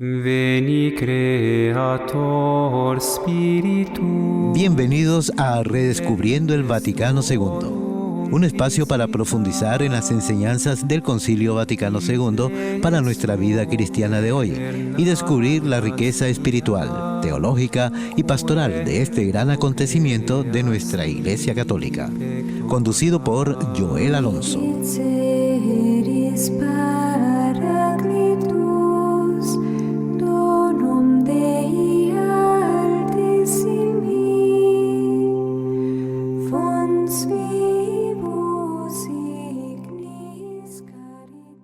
Veni Creator Spiritus. Bienvenidos a Redescubriendo el Vaticano II, un espacio para profundizar en las enseñanzas del Concilio Vaticano II para nuestra vida cristiana de hoy y descubrir la riqueza espiritual, teológica y pastoral de este gran acontecimiento de nuestra Iglesia Católica. Conducido por Joel Alonso.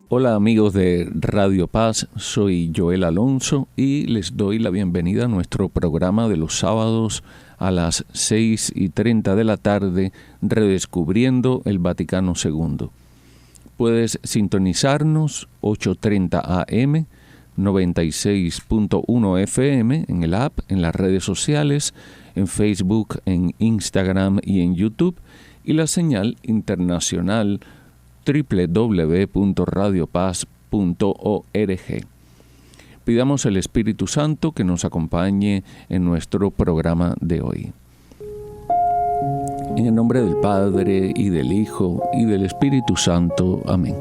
Hola amigos de Radio Paz, soy Joel Alonso y les doy la bienvenida a nuestro programa de los sábados a las 6:30 de la tarde, Redescubriendo el Vaticano II. Puedes sintonizarnos 8:30 AM, 96.1 FM en el app, en las redes sociales, en Facebook, en Instagram y en YouTube, y la señal internacional www.radiopaz.org. Pidamos al Espíritu Santo que nos acompañe en nuestro programa de hoy. En el nombre del Padre, y del Hijo, y del Espíritu Santo. Amén.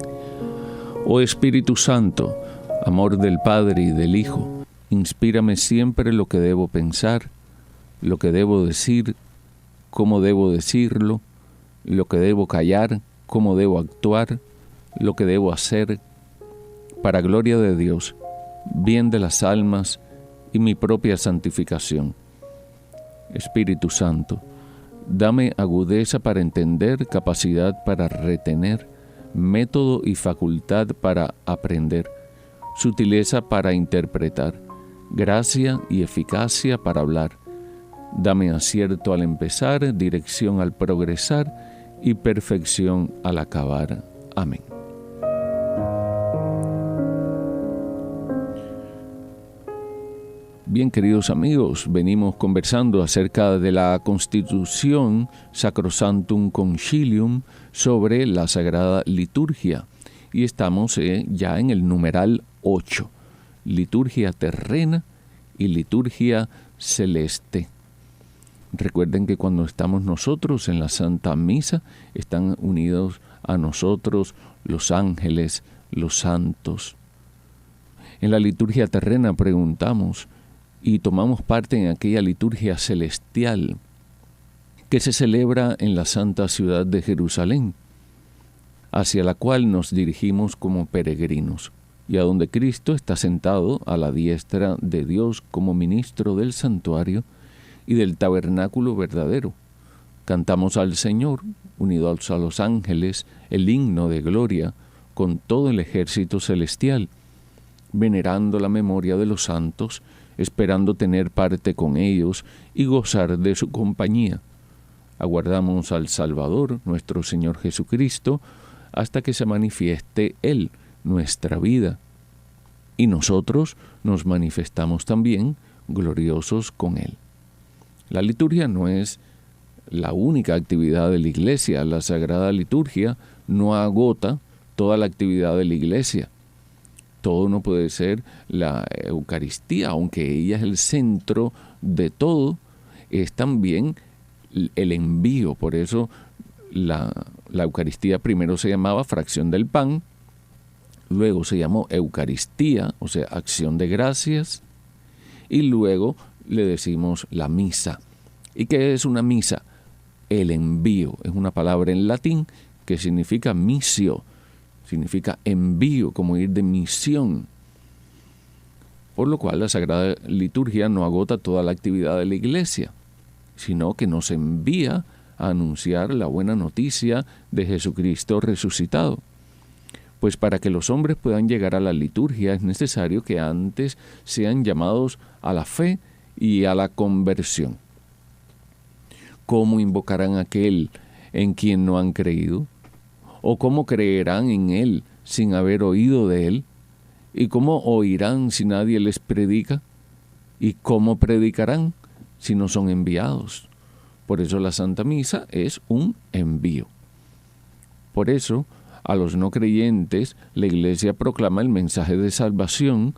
Oh Espíritu Santo, amor del Padre y del Hijo, inspírame siempre lo que debo pensar, lo que debo decir, cómo debo decirlo, lo que debo callar, cómo debo actuar, lo que debo hacer, para gloria de Dios, bien de las almas y mi propia santificación. Espíritu Santo, dame agudeza para entender, capacidad para retener, método y facultad para aprender, sutileza para interpretar, gracia y eficacia para hablar. Dame acierto al empezar, dirección al progresar y perfección al acabar. Amén. Bien, queridos amigos, venimos conversando acerca de la Constitución Sacrosanctum Concilium sobre la Sagrada Liturgia y estamos ya en el numeral 8, liturgia terrena y liturgia celeste. Recuerden que cuando estamos nosotros en la Santa Misa, están unidos a nosotros los ángeles, los santos. En la liturgia terrena preguntamos y tomamos parte en aquella liturgia celestial que se celebra en la santa ciudad de Jerusalén, hacia la cual nos dirigimos como peregrinos, y a donde Cristo está sentado a la diestra de Dios como ministro del santuario y del tabernáculo verdadero. Cantamos al Señor, unidos a los ángeles, el himno de gloria, con todo el ejército celestial, venerando la memoria de los santos, esperando tener parte con ellos y gozar de su compañía. Aguardamos al Salvador, nuestro Señor Jesucristo, hasta que se manifieste Él, nuestra vida. Y nosotros nos manifestamos también gloriosos con Él. La liturgia no es la única actividad de la Iglesia. La Sagrada Liturgia no agota toda la actividad de la Iglesia. Todo no puede ser la Eucaristía, aunque ella es el centro de todo, es también el envío. Por eso la Eucaristía primero se llamaba fracción del pan, luego se llamó Eucaristía, o sea, acción de gracias, y luego le decimos la misa. ¿Y qué es una misa? El envío. Es una palabra en latín que significa missio, significa envío, como ir de misión. Por lo cual la Sagrada Liturgia no agota toda la actividad de la Iglesia, sino que nos envía a anunciar la buena noticia de Jesucristo resucitado. Pues para que los hombres puedan llegar a la liturgia es necesario que antes sean llamados a la fe y a la conversión. ¿Cómo invocarán a aquel en quien no han creído? ¿O cómo creerán en Él sin haber oído de Él? ¿Y cómo oirán si nadie les predica? ¿Y cómo predicarán si no son enviados? Por eso la Santa Misa es un envío. Por eso, a los no creyentes, la Iglesia proclama el mensaje de salvación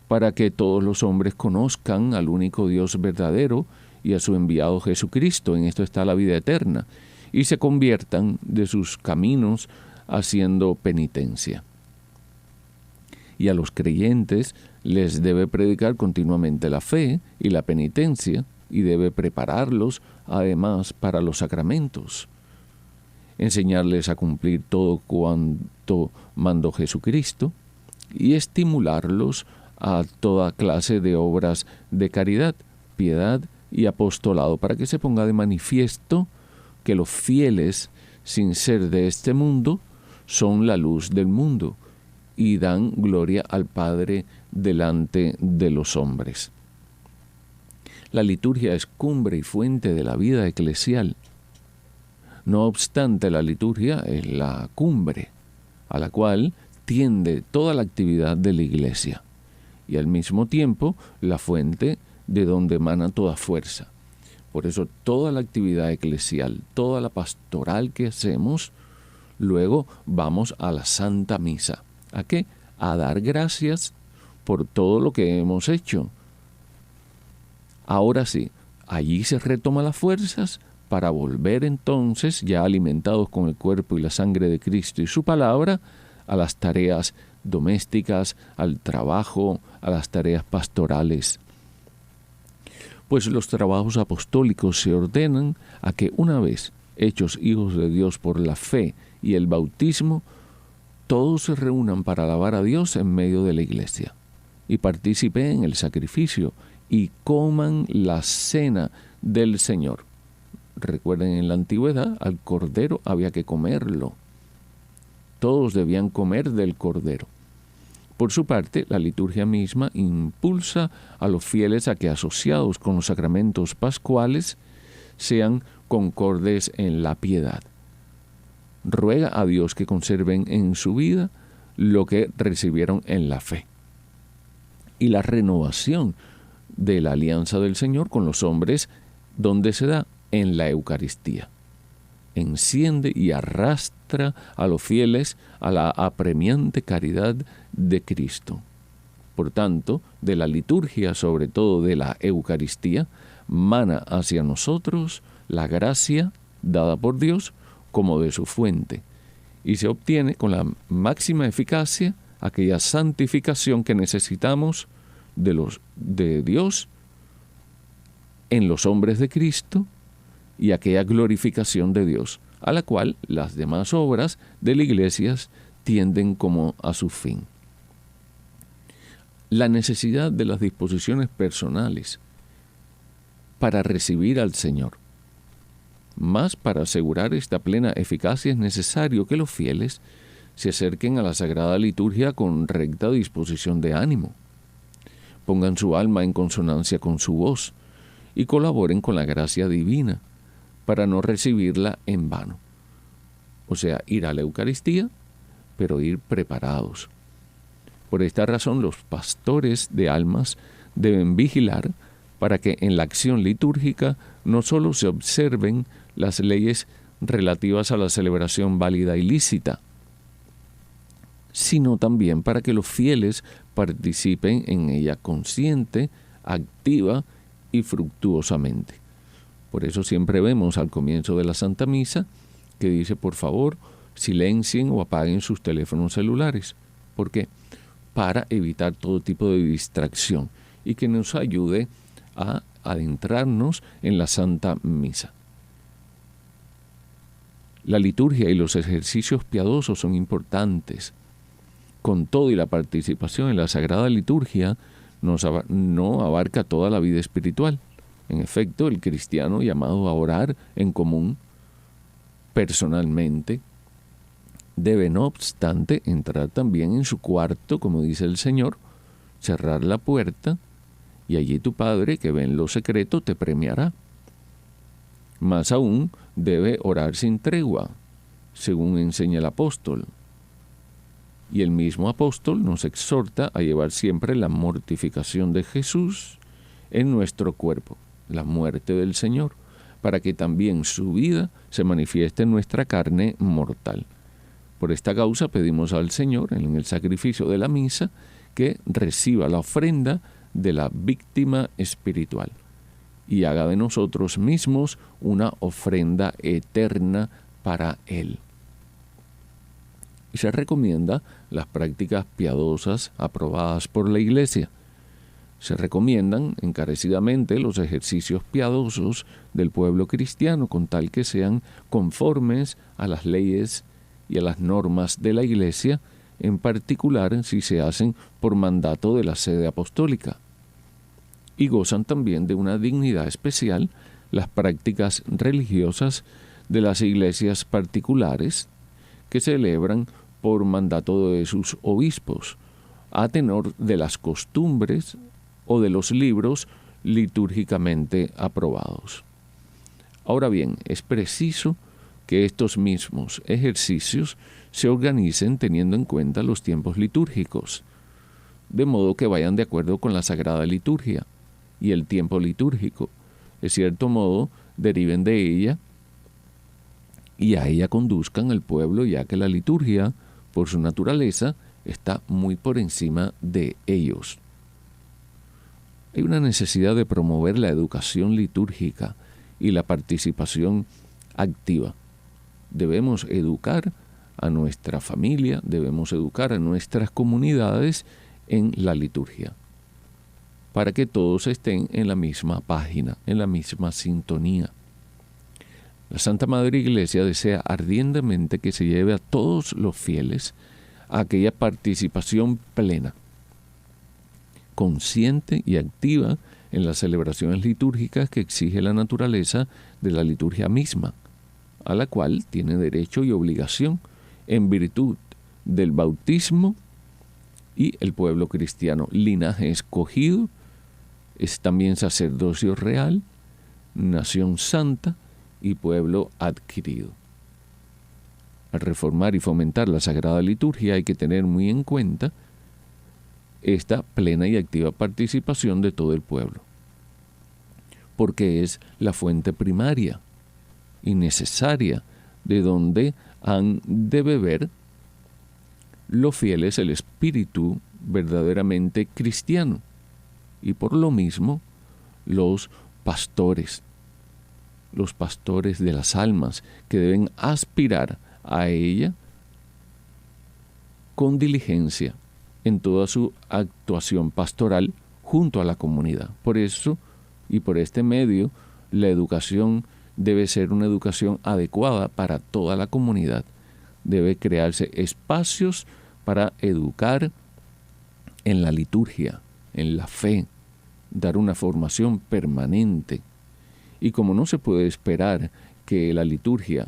para que todos los hombres conozcan al único Dios verdadero y a su enviado Jesucristo, en esto está la vida eterna, y se conviertan de sus caminos haciendo penitencia. Y a los creyentes les debe predicar continuamente la fe y la penitencia, y debe prepararlos además para los sacramentos, enseñarles a cumplir todo cuanto mandó Jesucristo y estimularlos a toda clase de obras de caridad, piedad y apostolado, para que se ponga de manifiesto que los fieles, sin ser de este mundo, son la luz del mundo y dan gloria al Padre delante de los hombres. La liturgia es cumbre y fuente de la vida eclesial. No obstante, la liturgia es la cumbre a la cual tiende toda la actividad de la Iglesia y al mismo tiempo la fuente de donde emana toda fuerza. Por eso toda la actividad eclesial, toda la pastoral que hacemos, luego vamos a la Santa Misa. ¿A qué? A dar gracias por todo lo que hemos hecho. Ahora sí, allí se retoman las fuerzas para volver entonces, ya alimentados con el cuerpo y la sangre de Cristo y su palabra, a las tareas domésticas, al trabajo, a las tareas pastorales. Pues los trabajos apostólicos se ordenan a que una vez hechos hijos de Dios por la fe y el bautismo, todos se reúnan para alabar a Dios en medio de la iglesia y participen en el sacrificio y coman la cena del Señor. Recuerden, en la antigüedad al cordero había que comerlo. Todos debían comer del cordero. Por su parte, la liturgia misma impulsa a los fieles a que, asociados con los sacramentos pascuales, sean concordes en la piedad. Ruega a Dios que conserven en su vida lo que recibieron en la fe. Y la renovación de la alianza del Señor con los hombres, ¿dónde se da? En la Eucaristía. Enciende y arrastra a los fieles a la apremiante caridad de Cristo. Por tanto, de la liturgia, sobre todo de la Eucaristía, mana hacia nosotros la gracia dada por Dios como de su fuente, y se obtiene con la máxima eficacia aquella santificación que necesitamos de Dios en los hombres de Cristo, y aquella glorificación de Dios, a la cual las demás obras de la Iglesia tienden como a su fin. La necesidad de las disposiciones personales para recibir al Señor. Más para asegurar esta plena eficacia es necesario que los fieles se acerquen a la Sagrada Liturgia con recta disposición de ánimo, pongan su alma en consonancia con su voz y colaboren con la gracia divina para no recibirla en vano. O sea, ir a la Eucaristía, pero ir preparados. Por esta razón, los pastores de almas deben vigilar para que en la acción litúrgica no solo se observen las leyes relativas a la celebración válida y lícita, sino también para que los fieles participen en ella consciente, activa y fructuosamente. Por eso siempre vemos al comienzo de la Santa Misa que dice, por favor, silencien o apaguen sus teléfonos celulares. ¿Por qué? Para evitar todo tipo de distracción y que nos ayude a adentrarnos en la Santa Misa. La liturgia y los ejercicios piadosos son importantes. Con todo y la participación en la Sagrada Liturgia no abarca toda la vida espiritual. En efecto, el cristiano llamado a orar en común, personalmente, debe no obstante entrar también en su cuarto, como dice el Señor, cerrar la puerta, y allí tu Padre que ve en lo secreto te premiará. Más aún, debe orar sin tregua, según enseña el apóstol. Y el mismo apóstol nos exhorta a llevar siempre la mortificación de Jesús en nuestro cuerpo, la muerte del Señor, para que también su vida se manifieste en nuestra carne mortal. Por esta causa pedimos al Señor, en el sacrificio de la misa, que reciba la ofrenda de la víctima espiritual y haga de nosotros mismos una ofrenda eterna para Él. Y se recomienda las prácticas piadosas aprobadas por la Iglesia. Se recomiendan encarecidamente los ejercicios piadosos del pueblo cristiano, con tal que sean conformes a las leyes y a las normas de la Iglesia, en particular si se hacen por mandato de la sede apostólica. Y gozan también de una dignidad especial las prácticas religiosas de las iglesias particulares que celebran por mandato de sus obispos, a tenor de las costumbres o de los libros litúrgicamente aprobados. Ahora bien, es preciso que estos mismos ejercicios se organicen teniendo en cuenta los tiempos litúrgicos, de modo que vayan de acuerdo con la Sagrada Liturgia y el tiempo litúrgico, de cierto modo deriven de ella y a ella conduzcan al pueblo, ya que la liturgia, por su naturaleza, está muy por encima de ellos. Hay una necesidad de promover la educación litúrgica y la participación activa. Debemos educar a nuestra familia, debemos educar a nuestras comunidades en la liturgia, para que todos estén en la misma página, en la misma sintonía. La Santa Madre Iglesia desea ardientemente que se lleve a todos los fieles a aquella participación plena, consciente y activa en las celebraciones litúrgicas que exige la naturaleza de la liturgia misma, a la cual tiene derecho y obligación en virtud del bautismo y el pueblo cristiano, linaje escogido, es también sacerdocio real, nación santa y pueblo adquirido. Al reformar y fomentar la Sagrada Liturgia hay que tener muy en cuenta esta plena y activa participación de todo el pueblo, porque es la fuente primaria y necesaria de donde han de beber los fieles el espíritu verdaderamente cristiano, y por lo mismo los pastores de las almas, que deben aspirar a ella con diligencia en toda su actuación pastoral junto a la comunidad. Por eso y por este medio, la educación debe ser una educación adecuada para toda la comunidad. Debe crearse espacios para educar en la liturgia, en la fe, dar una formación permanente. Y como no se puede esperar que la liturgia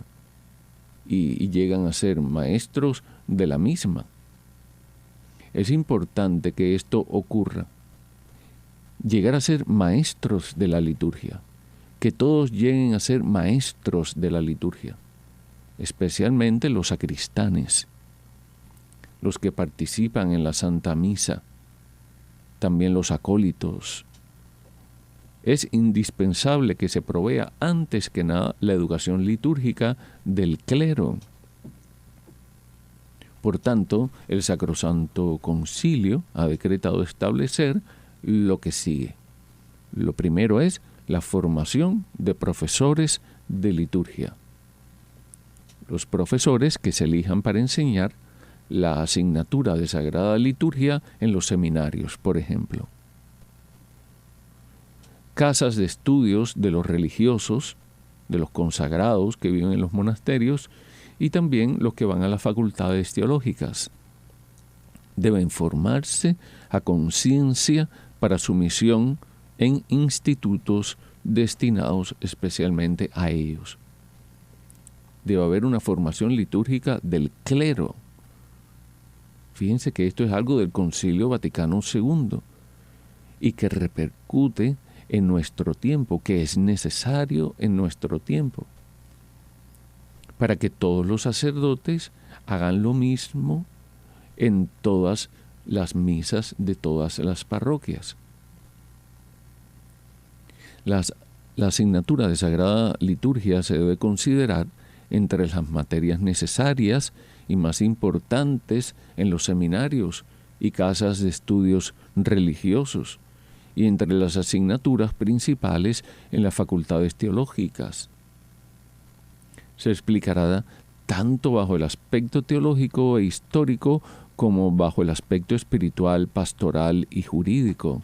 y llegan a ser maestros de la misma, es importante que esto ocurra. Llegar a ser maestros de la liturgia, que todos lleguen a ser maestros de la liturgia, especialmente los sacristanes, los que participan en la Santa Misa, también los acólitos. Es indispensable que se provea antes que nada la educación litúrgica del clero. Por tanto, el Sacrosanto Concilio ha decretado establecer lo que sigue. Lo primero es la formación de profesores de liturgia. Los profesores que se elijan para enseñar la asignatura de Sagrada Liturgia en los seminarios, por ejemplo. Casas de estudios de los religiosos, de los consagrados que viven en los monasterios y también los que van a las facultades teológicas. Deben formarse a conciencia para su misión en institutos destinados especialmente a ellos. Debe haber una formación litúrgica del clero. Fíjense que esto es algo del Concilio Vaticano II y que repercute en nuestro tiempo, que es necesario en nuestro tiempo, para que todos los sacerdotes hagan lo mismo en todas las misas de todas las parroquias. La asignatura de Sagrada Liturgia se debe considerar entre las materias necesarias y más importantes en los seminarios y casas de estudios religiosos, y entre las asignaturas principales en las facultades teológicas. Se explicará tanto bajo el aspecto teológico e histórico como bajo el aspecto espiritual, pastoral y jurídico.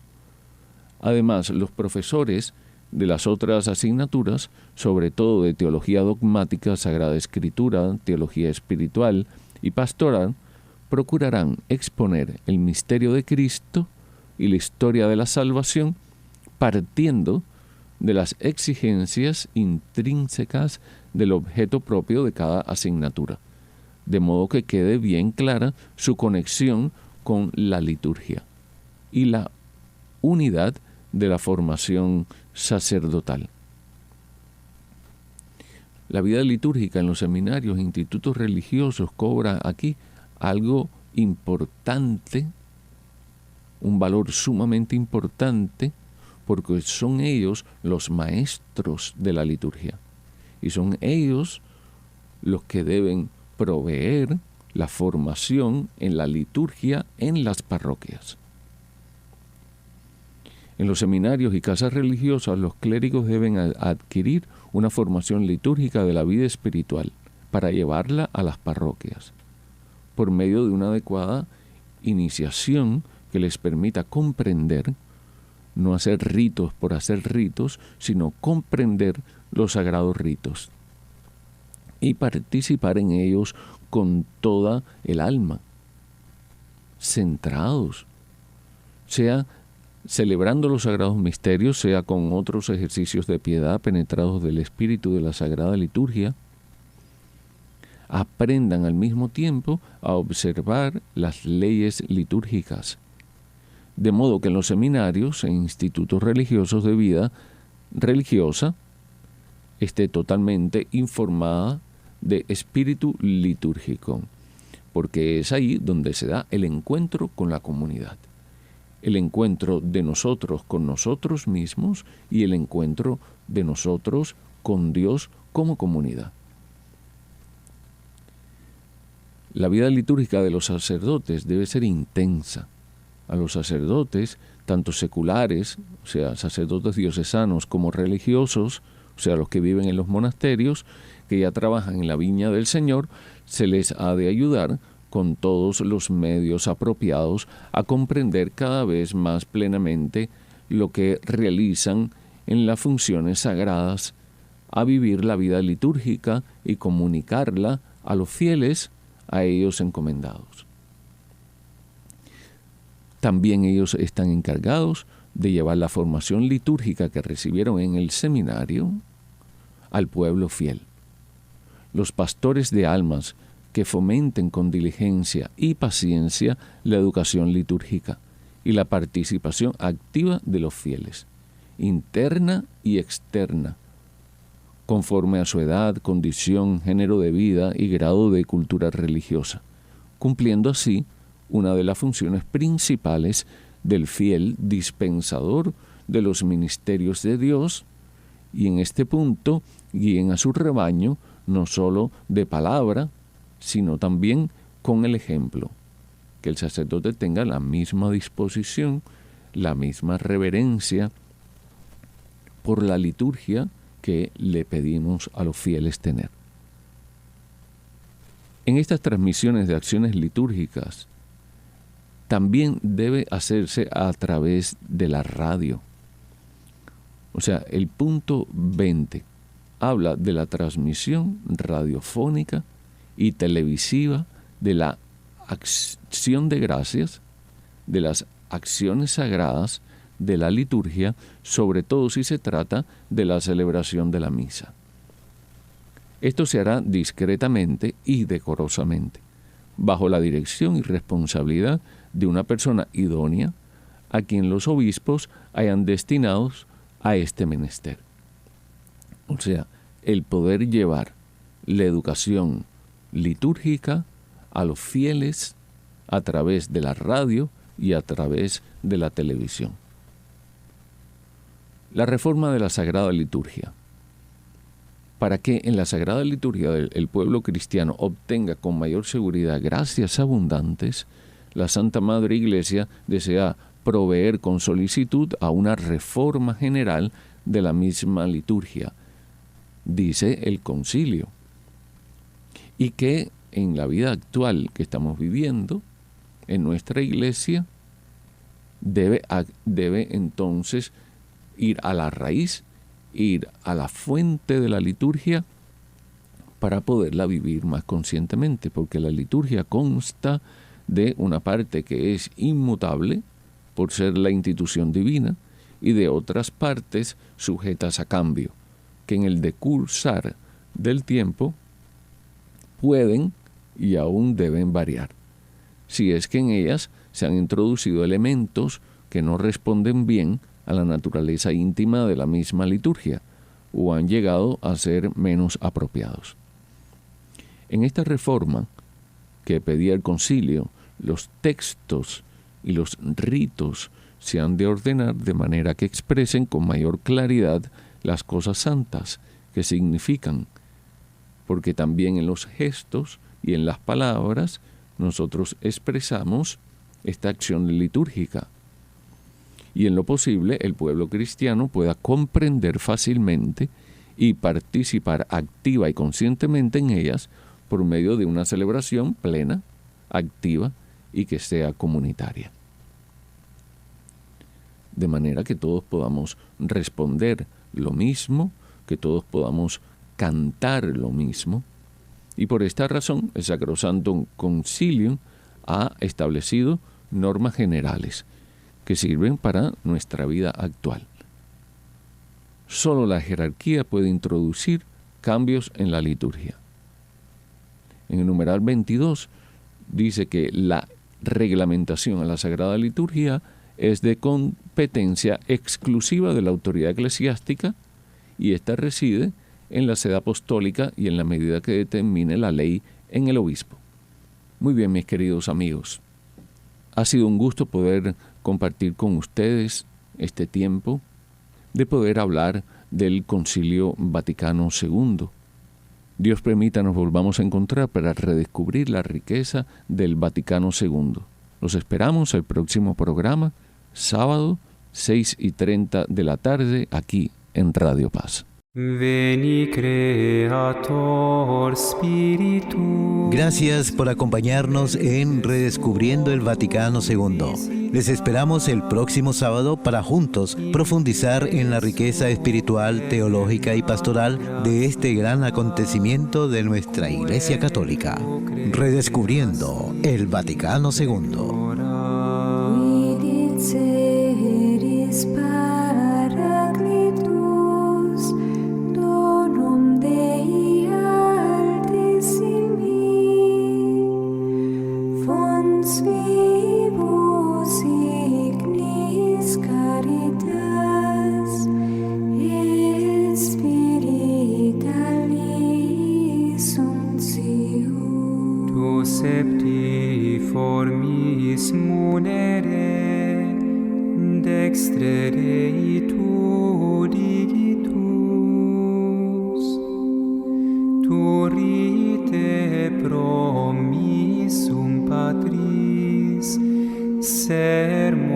Además, los profesores de las otras asignaturas, sobre todo de teología dogmática, Sagrada Escritura, teología espiritual y pastoral, procurarán exponer el misterio de Cristo y la historia de la salvación partiendo de las exigencias intrínsecas del objeto propio de cada asignatura, de modo que quede bien clara su conexión con la liturgia y la unidad de la formación sacerdotal. La vida litúrgica en los seminarios e institutos religiosos cobra aquí algo importante, un valor sumamente importante, porque son ellos los maestros de la liturgia y son ellos los que deben proveer la formación en la liturgia en las parroquias. En los seminarios y casas religiosas, los clérigos deben adquirir una formación litúrgica de la vida espiritual para llevarla a las parroquias, por medio de una adecuada iniciación que les permita comprender, no hacer ritos por hacer ritos, sino comprender los sagrados ritos y participar en ellos con toda el alma, centrados, sea celebrando los sagrados misterios, sea con otros ejercicios de piedad penetrados del espíritu de la Sagrada Liturgia. Aprendan al mismo tiempo a observar las leyes litúrgicas, de modo que en los seminarios e institutos religiosos de vida religiosa esté totalmente informada de espíritu litúrgico, porque es ahí donde se da el encuentro con la comunidad, el encuentro de nosotros con nosotros mismos y el encuentro de nosotros con Dios como comunidad. La vida litúrgica de los sacerdotes debe ser intensa. A los sacerdotes, tanto seculares, o sea, sacerdotes diocesanos, como religiosos, o sea, los que viven en los monasterios, que ya trabajan en la viña del Señor, se les ha de ayudar con todos los medios apropiados a comprender cada vez más plenamente lo que realizan en las funciones sagradas, a vivir la vida litúrgica y comunicarla a los fieles a ellos encomendados. También ellos están encargados de llevar la formación litúrgica que recibieron en el seminario al pueblo fiel. Los pastores de almas que fomenten con diligencia y paciencia la educación litúrgica y la participación activa de los fieles, interna y externa, conforme a su edad, condición, género de vida y grado de cultura religiosa, cumpliendo así una de las funciones principales del fiel dispensador de los ministerios de Dios, y en este punto guíen a su rebaño no solo de palabra, sino también con el ejemplo, que el sacerdote tenga la misma disposición, la misma reverencia por la liturgia que le pedimos a los fieles tener. En estas transmisiones de acciones litúrgicas, también debe hacerse a través de la radio. O sea, el punto 20 habla de la transmisión radiofónica y televisiva de la acción de gracias, de las acciones sagradas, de la liturgia, sobre todo si se trata de la celebración de la misa. Esto se hará discretamente y decorosamente, bajo la dirección y responsabilidad de una persona idónea a quien los obispos hayan destinado a este menester. O sea, el poder llevar la educación litúrgica a los fieles a través de la radio y a través de la televisión. La reforma de la Sagrada Liturgia. Para que en la Sagrada Liturgia el pueblo cristiano obtenga con mayor seguridad gracias abundantes, la Santa Madre Iglesia desea proveer con solicitud a una reforma general de la misma liturgia, dice el concilio, y que en la vida actual que estamos viviendo, en nuestra Iglesia, debe entonces ir a la raíz, ir a la fuente de la liturgia para poderla vivir más conscientemente, porque la liturgia consta de una parte que es inmutable por ser la institución divina y de otras partes sujetas a cambio, que en el decursar del tiempo pueden y aún deben variar, si es que en ellas se han introducido elementos que no responden bien a la naturaleza íntima de la misma liturgia o han llegado a ser menos apropiados. En esta reforma que pedía el concilio, los textos y los ritos se han de ordenar de manera que expresen con mayor claridad las cosas santas que significan, porque también en los gestos y en las palabras nosotros expresamos esta acción litúrgica. Y en lo posible el pueblo cristiano pueda comprender fácilmente y participar activa y conscientemente en ellas por medio de una celebración plena, activa y que sea comunitaria. De manera que todos podamos responder lo mismo, que todos podamos cantar lo mismo. Y por esta razón el Sacrosanctum Concilium ha establecido normas generales que sirven para nuestra vida actual. Solo la jerarquía puede introducir cambios en la liturgia. En el numeral 22 dice que la reglamentación a la Sagrada Liturgia es de competencia exclusiva de la autoridad eclesiástica y ésta reside en la sede apostólica y en la medida que determine la ley en el obispo. Muy bien, mis queridos amigos, ha sido un gusto poder compartir con ustedes este tiempo de poder hablar del Concilio Vaticano II. Dios permita nos volvamos a encontrar para redescubrir la riqueza del Vaticano II. Los esperamos el próximo programa, sábado, 6:30 de la tarde, aquí en Radio Paz. Veni Creator Spiritus. Gracias por acompañarnos en Redescubriendo el Vaticano II. Les esperamos el próximo sábado para juntos profundizar en la riqueza espiritual, teológica y pastoral de este gran acontecimiento de nuestra Iglesia Católica. Redescubriendo el Vaticano II. Septiformis munere, dextre Dei tu digitus, turite promissum Patris, sermo